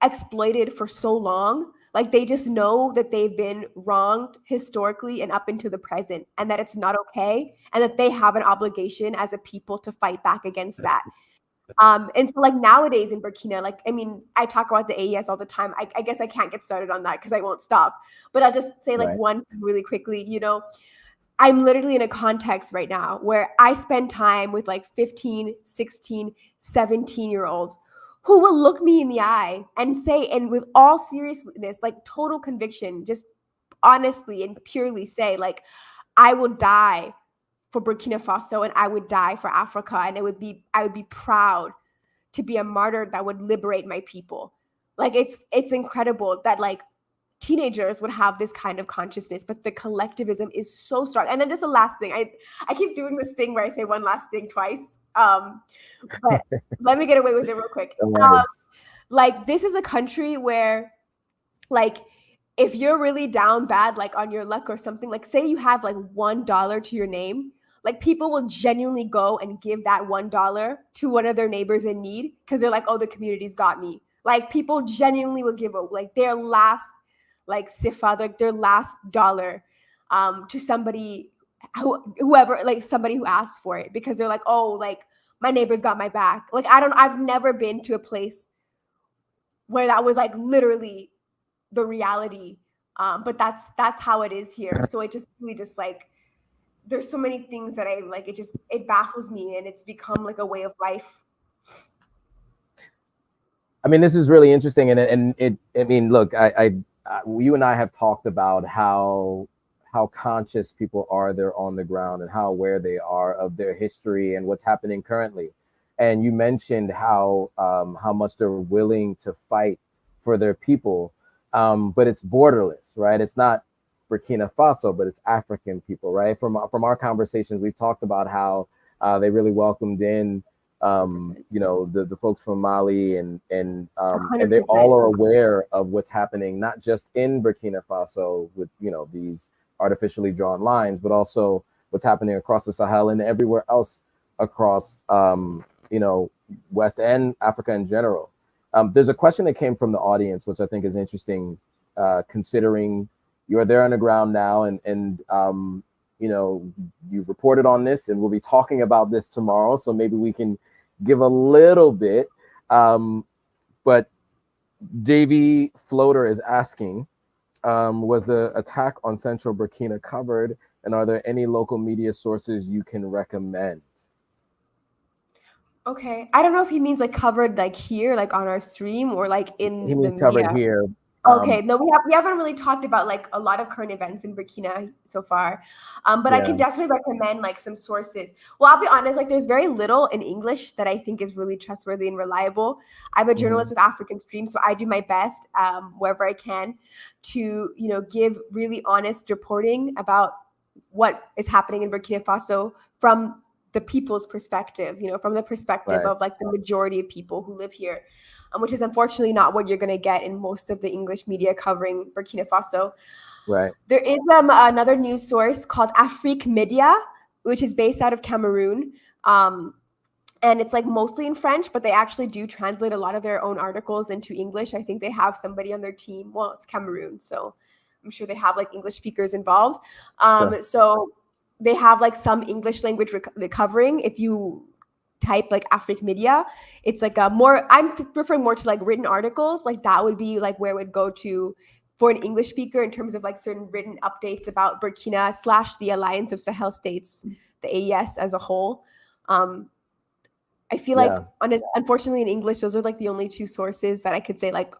exploited for so long. Like they just know that they've been wronged historically and up into the present, and that it's not okay, and that they have an obligation as a people to fight back against that. And so like nowadays in Burkina, like, I talk about the AES all the time. I guess I can't get started on that because I won't stop, but I'll just say like one really quickly, I'm literally in a context right now where I spend time with like 15, 16, 17-year-olds who will look me in the eye and say, and with all seriousness, like total conviction, just honestly and purely say, like, I will die for Burkina Faso and I would die for Africa. And I would be proud to be a martyr that would liberate my people. Like it's incredible that like teenagers would have this kind of consciousness, but the collectivism is so strong. And then just the last thing, I keep doing this thing where I say one last thing twice. But let me get away with it real quick. Like this is a country where like if you're really down bad, like on your luck or something, like say you have like $1 to your name, like people will genuinely go and give that $1 to one of their neighbors in need because they're like, oh, the community's got me. Like people genuinely will give like their last like sifa, like their last dollar to somebody whoever, like somebody who asks for it, because they're like, oh, like my neighbor's got my back. Like I've never been to a place where that was like literally the reality. But that's how it is here. So it just really just like, there's so many things that I like, it baffles me, and it's become like a way of life. I mean, this is really interesting. I mean, look, you and I have talked about how conscious people are there on the ground and how aware they are of their history and what's happening currently. And you mentioned how much they're willing to fight for their people, but it's borderless, right? It's not Burkina Faso, but it's African people, right? From our conversations, we've talked about how they really welcomed in, you know, the folks from Mali and they all are aware of what's happening, not just in Burkina Faso with, you know, these artificially drawn lines, but also what's happening across the Sahel and everywhere else across, you know, West and Africa in general. There's a question that came from the audience, which I think is interesting, considering you're there on the ground now, and you know, you've reported on this, and we'll be talking about this tomorrow. So maybe we can give a little bit. But Davy Floater is asking, was the attack on central Burkina covered, and are there any local media sources you can recommend? Okay, I don't know if he means like covered like here, like on our stream, or like in he means the covered media. here. Okay, no, we haven't really talked about like a lot of current events in Burkina so far, but I can definitely recommend like some sources. Well, I'll be honest, like there's very little in English that I think is really trustworthy and reliable. I'm a journalist with African Stream, so I do my best wherever I can to, you know, give really honest reporting about what is happening in Burkina Faso from the people's perspective, you know, from the perspective of like the majority of people who live here. Which is unfortunately not what you're going to get in most of the English media covering Burkina Faso. Right. There is another news source called Afrique Media, which is based out of Cameroon. And it's like mostly in French, but they actually do translate a lot of their own articles into English. I think they have somebody on their team. Well, it's Cameroon, so I'm sure they have like English speakers involved. So they have like some English language covering. If you type like Afrique Media, it's like a more, I'm referring more to like written articles, like that would be like where it would go to for an English speaker in terms of like certain written updates about Burkina / the Alliance of Sahel States, the AES as a whole. I feel like unfortunately in English, those are like the only two sources that I could say like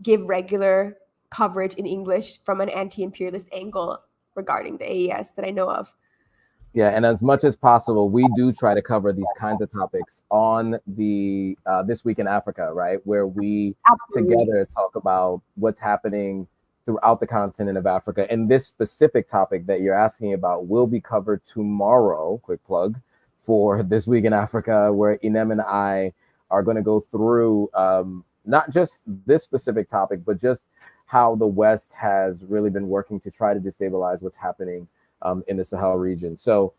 give regular coverage in English from an anti-imperialist angle regarding the AES that I know of. Yeah, and as much as possible, we do try to cover these kinds of topics on the This Week in Africa, right? Where we together talk about what's happening throughout the continent of Africa. And this specific topic that you're asking about will be covered tomorrow, quick plug, for This Week in Africa, where Inem and I are going to go through not just this specific topic, but just how the West has really been working to try to destabilize what's happening in the Sahel region. So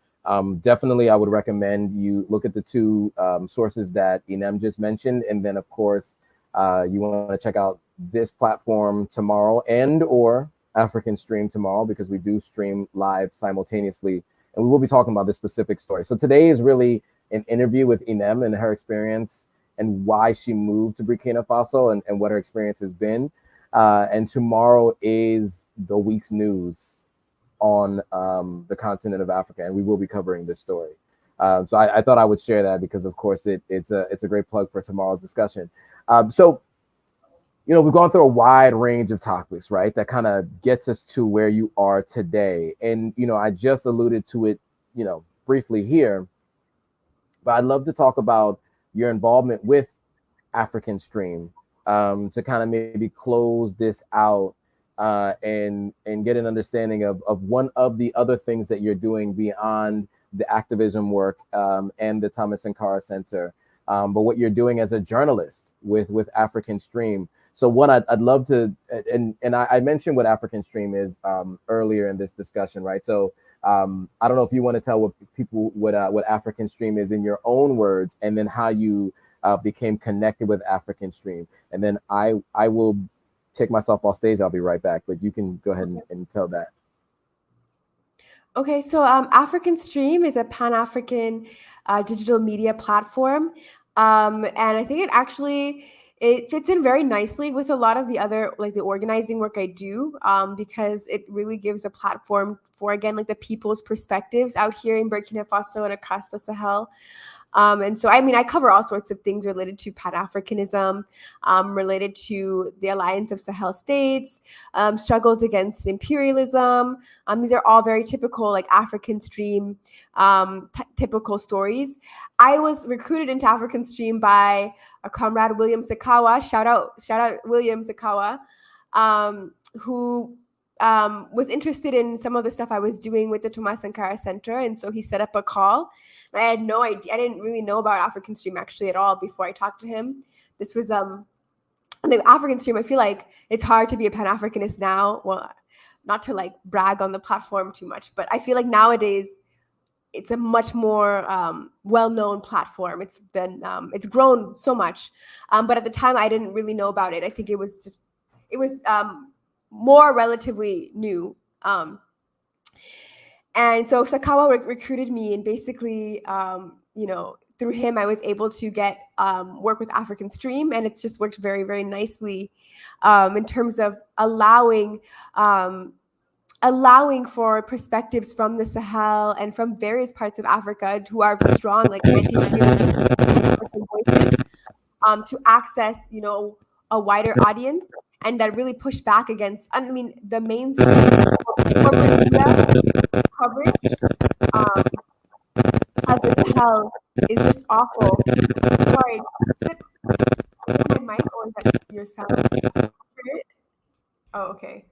definitely I would recommend you look at the two sources that Inem just mentioned. And then of course, you want to check out this platform tomorrow and or African Stream tomorrow, because we do stream live simultaneously. And we will be talking about this specific story. So today is really an interview with Inem and her experience and why she moved to Burkina Faso and what her experience has been. And tomorrow is the week's news on the continent of Africa, and we will be covering this story. So I thought I would share that because, of course, it's a great plug for tomorrow's discussion. So, you know, we've gone through a wide range of topics, right? That kind of gets us to where you are today. And, you know, I just alluded to it, you know, briefly here, but I'd love to talk about your involvement with African stream, to kind of maybe close this out, and get an understanding of one of the other things that you're doing beyond the activism work, and the Thomas Sankara Center, but what you're doing as a journalist with African Stream. So one, I'd love to, and I mentioned what African Stream is earlier in this discussion, right? So I don't know if you want to tell what African Stream is in your own words, and then how you became connected with African Stream, and then I will take myself off stage. I'll be right back, but you can go ahead and tell that. Okay, so African Stream is a Pan-African digital media platform, and I think it fits in very nicely with a lot of the other, like, the organizing work I do, because it really gives a platform for, again, like, the people's perspectives out here in Burkina Faso and across the Sahel. And so, I mean, I cover all sorts of things related to Pan-Africanism, related to the Alliance of Sahel States, struggles against imperialism. These are all very typical, like, African Stream, typical stories. I was recruited into African Stream by a comrade, William Sakawa. Shout out William Sakawa, who was interested in some of the stuff I was doing with the Thomas Sankara Center. And so he set up a call. I had no idea. I didn't really know about African Stream actually at all before I talked to him. This was the African Stream. I feel like it's hard to be a Pan-Africanist now. Well, not to, like, brag on the platform too much, but I feel like nowadays it's a much more well-known platform. It's grown so much, but at the time I didn't really know about it. I think it was more relatively new. And so Sakawa recruited me, and basically, through him, I was able to get work with African Stream, and it's just worked very, very nicely in terms of allowing for perspectives from the Sahel and from various parts of Africa who are strong, like, anti-African voices, to access, a wider audience, and that really push back against, I mean, the mainstream corporate media coverage of the Sahel is just awful. Sorry, is it my mic or is that your sound? Oh, okay.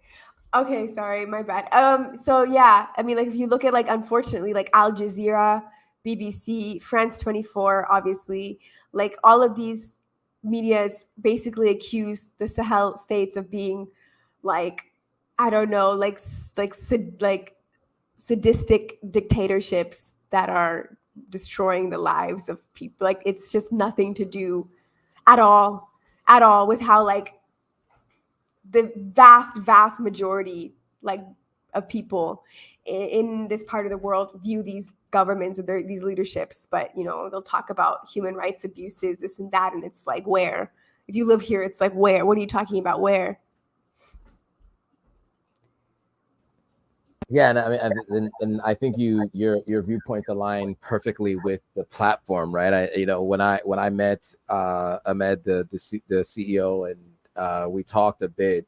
Okay, sorry, my bad. So yeah, I mean, like, if you look at, like, unfortunately, like, Al Jazeera, BBC, France 24, obviously, like, all of these medias basically accuse the Sahel states of being, like, I don't know, like sadistic dictatorships that are destroying the lives of people. Like, it's just nothing to do at all with how, like, the vast majority, like, of people in this part of the world view these governments and these leaderships. But, they'll talk about human rights abuses, this and that, and it's like, where? If you live here, it's like, where? What are you talking about? Where? Yeah, and I mean, and I think your viewpoints align perfectly with the platform, right? When I met Ahmed, the CEO, and we talked a bit,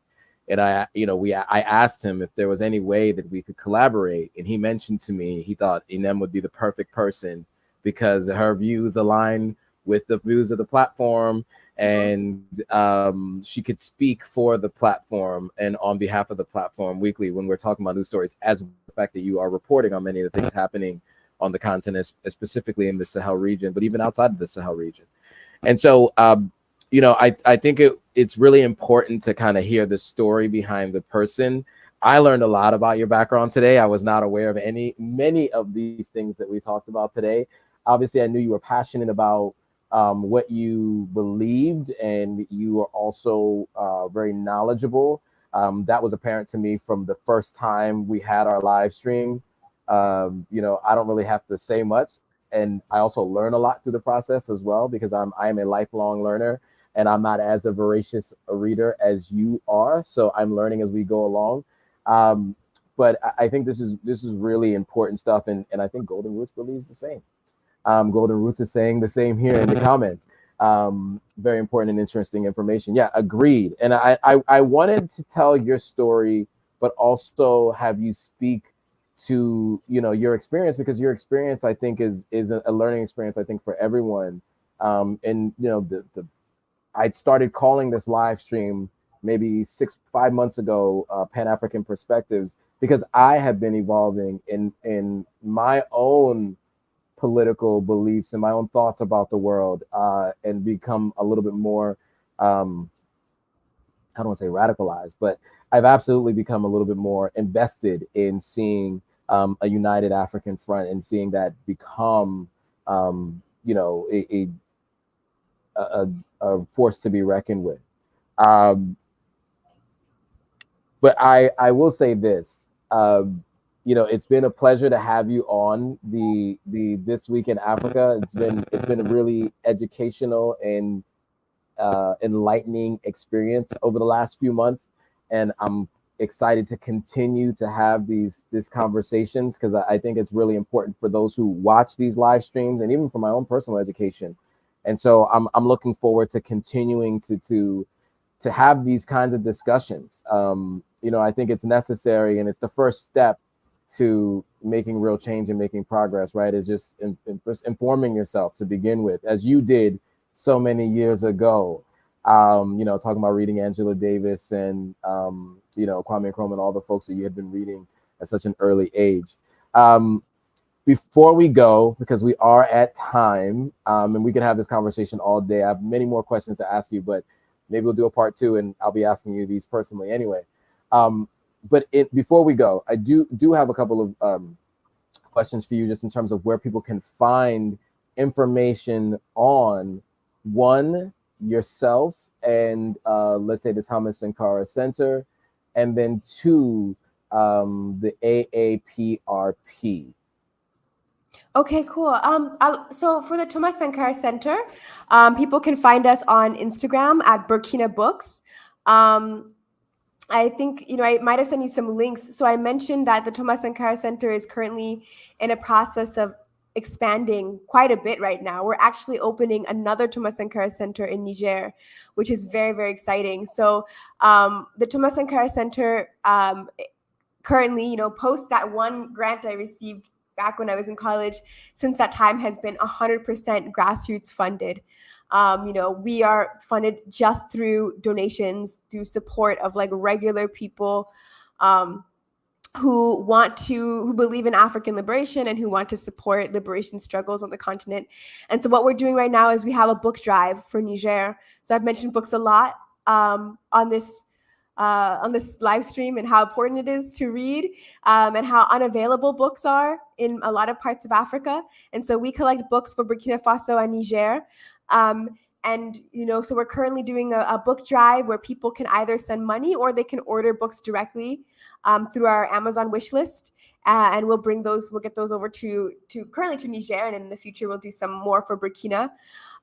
and I asked him if there was any way that we could collaborate, and he mentioned to me he thought Inem would be the perfect person because her views align with the views of the platform, and she could speak for the platform and on behalf of the platform weekly when we're talking about news stories, as the fact that you are reporting on many of the things happening on the continent, specifically in the Sahel region, but even outside of the Sahel region. And so, I think it's really important to kind of hear the story behind the person. I learned a lot about your background today. I was not aware of many of these things that we talked about today. Obviously, I knew you were passionate about what you believed, and you are also very knowledgeable. That was apparent to me from the first time we had our live stream. I don't really have to say much, and I also learn a lot through the process as well, because I am a lifelong learner, and I'm not as a voracious a reader as you are. So I'm learning as we go along. But I think this is really important stuff, and I think Golden Roots believes the same. Golden Roots is saying the same here in the comments. Very important and interesting information. Yeah, agreed. And I wanted to tell your story, but also have you speak to your experience, because your experience, I think, is a learning experience, I think, for everyone. And the I started calling this live stream maybe 5 months ago, Pan-African Perspectives, because I have been evolving in my own political beliefs and my own thoughts about the world, and become a little bit more, I don't want to say radicalized, but I've absolutely become a little bit more invested in seeing a united African front and seeing that become, you know, a force to be reckoned with. But I will say this, you know, it's been a pleasure to have you on the This Week in Africa. It's been a really educational and enlightening experience over the last few months, and I'm excited to continue to have these conversations, because I think it's really important for those who watch these live streams and even for my own personal education. And so I'm looking forward to continuing to have these kinds of discussions. You know, I think it's necessary, and it's the first step to making real change and making progress, right? Is just informing yourself to begin with, as you did so many years ago. You know, talking about reading Angela Davis and, you know, Kwame Nkrumah and all the folks that you had been reading at such an early age. Before we go, because we are at time, and we could have this conversation all day. I have many more questions to ask you, but maybe we'll do a part 2, and I'll be asking you these personally anyway. But before we go, I do have a couple of questions for you, just in terms of where people can find information on, one, yourself and let's say the Thomas Sankara Center, and then 2, the AAPRP. Okay, cool. So for the Thomas Sankara Center, people can find us on Instagram at Burkina Books. I think, you know, I might have sent you some links. So I mentioned that the Thomas Sankara Center is currently in a process of expanding quite a bit right now. We're actually opening another Thomas Sankara Center in Niger, which is very, very exciting. So the Thomas Sankara Center currently, you know, post that one grant I received back when I was in college, since that time has been 100% grassroots funded. You know, we are funded just through donations, through support of like regular people who believe in African liberation and who want to support liberation struggles on the continent. And so what we're doing right now is we have a book drive for Niger. So I've mentioned books a lot on this live stream, and how important it is to read, and how unavailable books are in a lot of parts of Africa. And so we collect books for Burkina Faso and Niger. And, you know, so we're currently doing a book drive where people can either send money or they can order books directly through our Amazon wish list. And we'll get those over currently to Niger, and in the future we'll do some more for Burkina.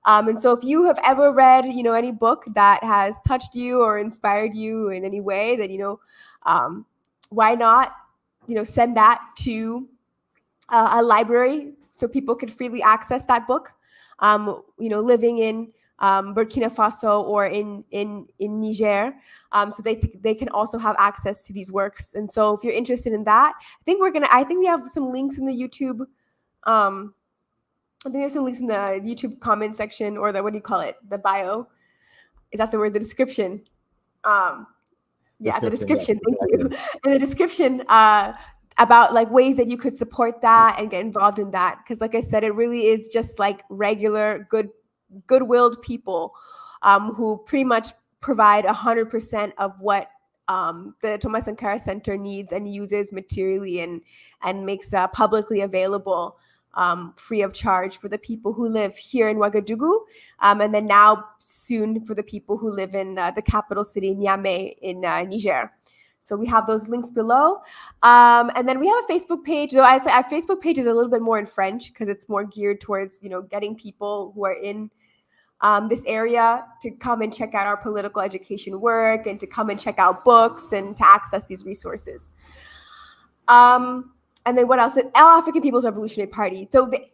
And so if you have ever read, you know, any book that has touched you or inspired you in any way, that, you know, why not, you know, send that to a library so people could freely access that book, you know, living in Burkina Faso or in Niger, so they can also have access to these works. And so if you're interested in that, I think we have some links in the YouTube. I think there's some links in the YouTube comment section, or what do you call it? The bio. Is that the word? The description. Yeah, the description. Thank you. In the description, about like ways that you could support that and get involved in that. Because like I said, it really is just like regular good-willed people who pretty much provide 100% of what the Thomas Sankara Center needs and uses materially and makes publicly available, free of charge, for the people who live here in Ouagadougou, and then now soon for the people who live in the capital city, Niamey, in Niger. So we have those links below. And then we have a Facebook page, though I'd say our Facebook page is a little bit more in French, because it's more geared towards, you know, getting people who are in this area to come and check out our political education work, and to come and check out books and to access these resources. And then what else? All African People's Revolutionary Party. So the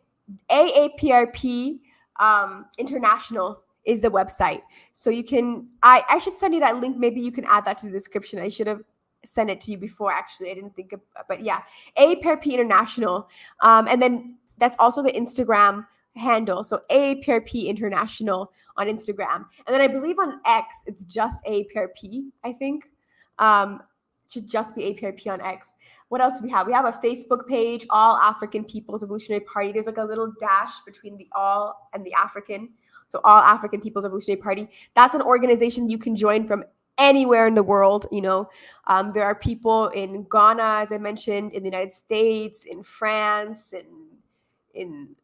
AAPRP International is the website. So you can, I should send you that link. Maybe you can add that to the description. I should have sent it to you before, actually. I didn't think of, but yeah, AAPRP International. And then that's also the Instagram handle. So AAPRP International on Instagram. And then I believe on X, it's just AAPRP, I think. Should just be APRP on X. What else do we have? We have a Facebook page, All African People's Revolutionary Party. There's like a little dash between the all and the African. So All African People's Revolutionary Party. That's an organization you can join from anywhere in the world. There are people in Ghana, as I mentioned, in the United States, in France, in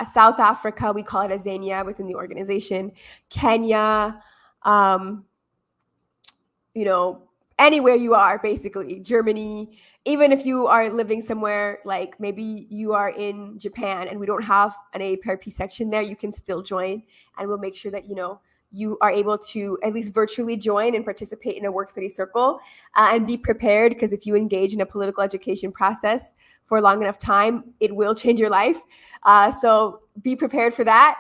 South Africa. We call it Azania within the organization. Kenya, anywhere you are, basically, Germany. Even if you are living somewhere like maybe you are in Japan and we don't have an AAPRP section there, you can still join, and we'll make sure that you are able to at least virtually join and participate in a work study circle, and be prepared, because if you engage in a political education process for a long enough time, it will change your life. So be prepared for that,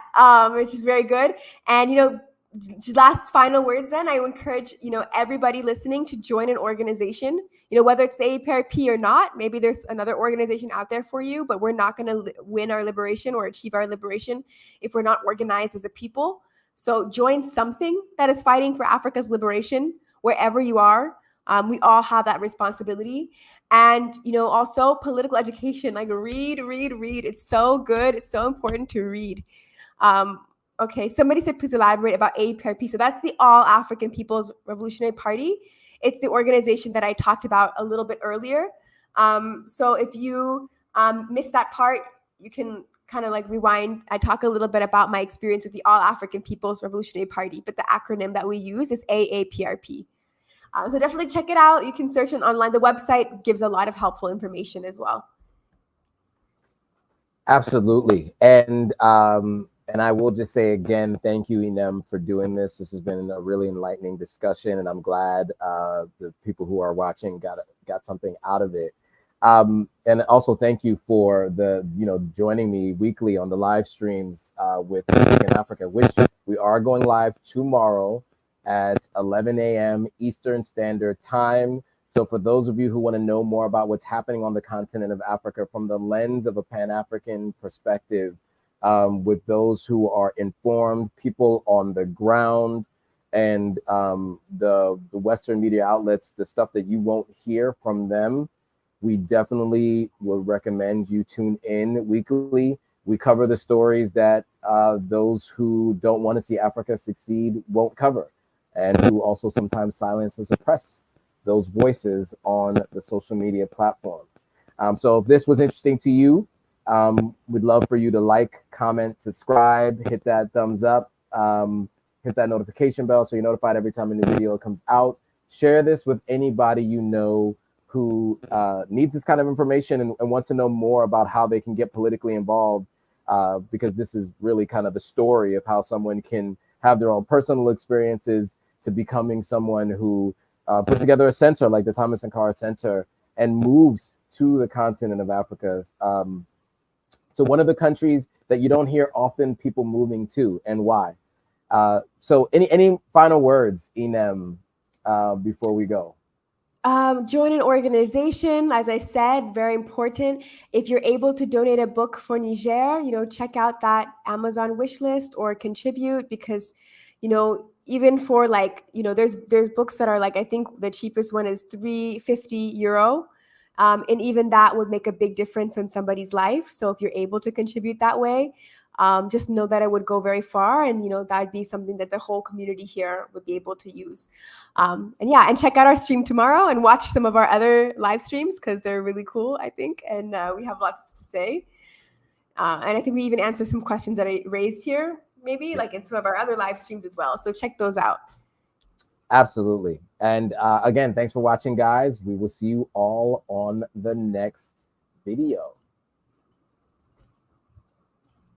which is very good. And last final words, then I would encourage everybody listening to join an organization, whether it's the AAPRP or not. Maybe there's another organization out there for you, but we're not going to win our liberation or achieve our liberation if we're not organized as a people. So join something that is fighting for Africa's liberation wherever you are. We all have that responsibility. And also political education, like read. It's so good. It's so important to read. Okay, somebody said, please elaborate about AAPRP. So that's the All African People's Revolutionary Party. It's the organization that I talked about a little bit earlier. So if you missed that part, you can kind of like rewind. I talk a little bit about my experience with the All African People's Revolutionary Party, but the acronym that we use is AAPRP. So definitely check it out. You can search it online. The website gives a lot of helpful information as well. Absolutely. And I will just say again, thank you, Inem, for doing this. This has been a really enlightening discussion, and I'm glad the people who are watching got something out of it. And also thank you for joining me weekly on the live streams with Music in Africa, which we are going live tomorrow at 11 a.m. Eastern Standard Time. So for those of you who want to know more about what's happening on the continent of Africa from the lens of a Pan-African perspective, with those who are informed, people on the ground, and the Western media outlets, the stuff that you won't hear from them, we definitely would recommend you tune in weekly. We cover the stories that those who don't want to see Africa succeed won't cover, and who also sometimes silence and suppress those voices on the social media platforms. So if this was interesting to you, we'd love for you to like, comment, subscribe, hit that thumbs up, hit that notification bell so you're notified every time a new video comes out. Share this with anybody you know who needs this kind of information and wants to know more about how they can get politically involved, because this is really kind of the story of how someone can have their own personal experiences to becoming someone who puts together a center like the Thomas Sankara Center and moves to the continent of Africa. So one of the countries that you don't hear often people moving to, and why. So any final words, Inem, before we go? Join an organization, as I said, very important. If you're able to donate a book for Niger, check out that Amazon wish list or contribute, because, even for there's books that are like, I think the cheapest one is €350. And even that would make a big difference in somebody's life. So if you're able to contribute that way, just know that it would go very far, and that'd be something that the whole community here would be able to use. And check out our stream tomorrow and watch some of our other live streams, because they're really cool, I think, and we have lots to say. And I think we even answer some questions that I raised here, maybe like in some of our other live streams as well. So check those out. Absolutely. And again, thanks for watching, guys. We will see you all on the next video.